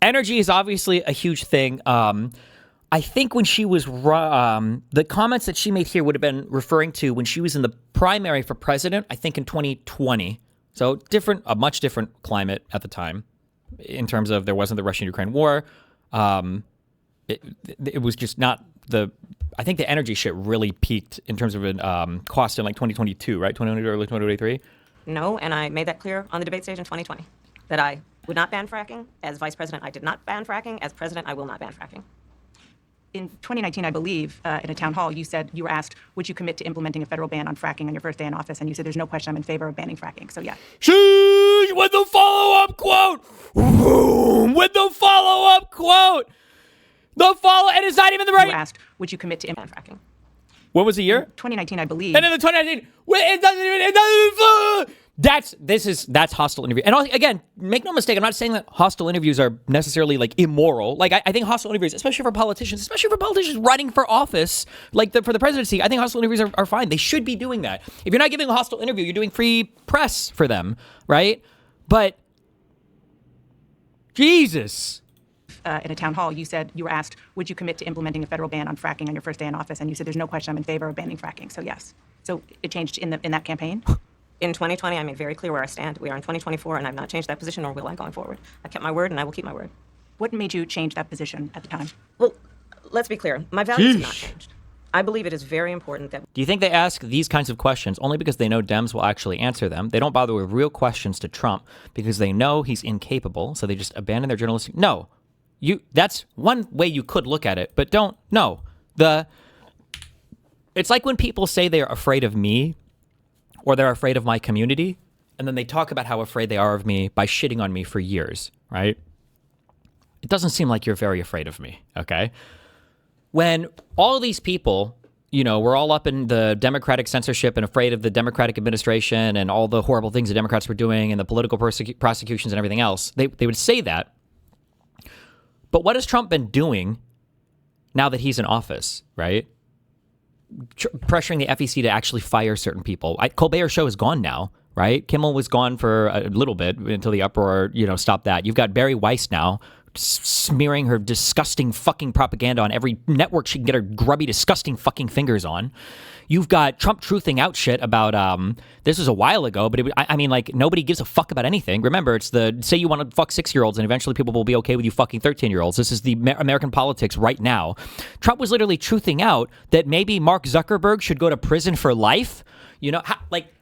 Energy is obviously a huge thing. I think when she was the comments that she made here would have been referring to when she was in the primary for president, I think in 2020. So a much different climate at the time in terms of there wasn't the Russian-Ukraine war. It was just not I think the energy shit really peaked in terms of cost in like 2022, right? 2022, early 2023. No, and I made that clear on the debate stage in 2020 that I would not ban fracking. As vice president, I did not ban fracking. As president, I will not ban fracking. In 2019, I believe, in a town hall, you said you were asked, would you commit to implementing a federal ban on fracking on your first day in office? And you said, there's no question I'm in favor of banning fracking. So, yeah. Sheesh, with the follow-up quote. With the follow-up quote. And it's not even the right. You were asked, would you commit to implementing fracking? What was the year? 2019, I believe. And in the 2019, it doesn't even, that's hostile interview. And again, make no mistake, I'm not saying that hostile interviews are necessarily like immoral. Like I think hostile interviews, especially for politicians running for office, like for the presidency, I think hostile interviews are fine. They should be doing that. If you're not giving a hostile interview, you're doing free press for them, right? But Jesus. In a town hall, you said you were asked, would you commit to implementing a federal ban on fracking on your first day in office? And you said, there's no question I'm in favor of banning fracking. So, yes. So it changed in that campaign? In 2020, I made very clear where I stand. We are in 2024, and I've not changed that position, nor will I going forward. I kept my word, and I will keep my word. What made you change that position at the time? Well, let's be clear. My values have not changed. I believe it is very important that... Do you think they ask these kinds of questions only because they know Dems will actually answer them? They don't bother with real questions to Trump because they know he's incapable, so they just abandon their journalistic... No. That's one way you could look at it, but don't. No. It's like when people say they're afraid of me or they're afraid of my community, and then they talk about how afraid they are of me by shitting on me for years, right? It doesn't seem like you're very afraid of me, okay? When all these people, we're all up in the Democratic censorship and afraid of the Democratic administration and all the horrible things the Democrats were doing and the political prosecutions and everything else, they would say that. But what has Trump been doing now that he's in office, right? Pressuring the FEC to actually fire certain people. Colbert's show is gone now, right? Kimmel was gone for a little bit until the uproar, stopped that. You've got Barry Weiss now smearing her disgusting fucking propaganda on every network she can get her grubby, disgusting fucking fingers on. You've got Trump truthing out shit about, this was a while ago, but nobody gives a fuck about anything. Remember, it's say you want to fuck 6-year-olds and eventually people will be okay with you fucking 13-year-olds. This is the American politics right now. Trump was literally truthing out that maybe Mark Zuckerberg should go to prison for life.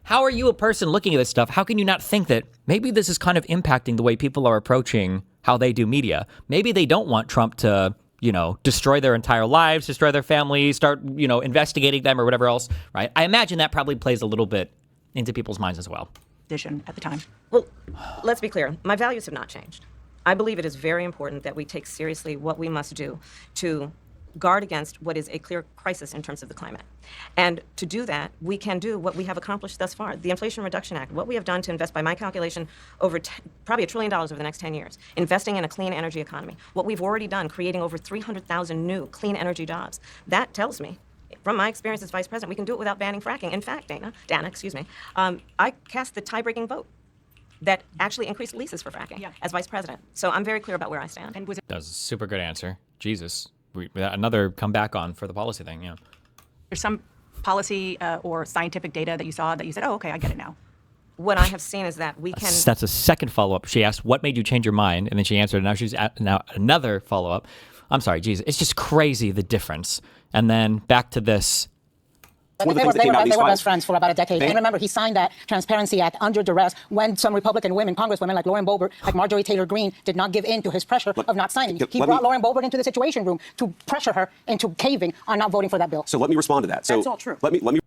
How are you a person looking at this stuff? How can you not think that maybe this is kind of impacting the way people are approaching how they do media? Maybe they don't want Trump to destroy their entire lives, destroy their families, start, investigating them or whatever else, right? I imagine that probably plays a little bit into people's minds as well. At the time. Well, let's be clear. My values have not changed. I believe it is very important that we take seriously what we must do to guard against what is a clear crisis in terms of the climate. And to do that, we can do what we have accomplished thus far. The Inflation Reduction Act, what we have done to invest, by my calculation, over probably $1 trillion over the next 10 years, investing in a clean energy economy. What we've already done, creating over 300,000 new clean energy jobs. That tells me, from my experience as vice president, we can do it without banning fracking. In fact, Dana, I cast the tie-breaking vote that actually increased leases for fracking as vice president. So I'm very clear about where I stand. And that was a super good answer. Jesus. Another comeback on for the policy thing, yeah. There's some policy or scientific data that you saw that you said, oh, okay, I get it now. What I have seen is that we can... That's a second follow-up. She asked, what made you change your mind? And then she answered, now she's now another follow-up. I'm sorry, Jesus. It's just crazy, the difference. And then back to this. They were best friends for about a decade. And remember, he signed that Transparency Act under duress when some Republican women, congresswomen like Lauren Boebert, like Marjorie Taylor Greene, did not give in to his pressure of not signing. He brought Lauren Boebert into the Situation Room to pressure her into caving on not voting for that bill. So let me respond to that. That's all true. Let me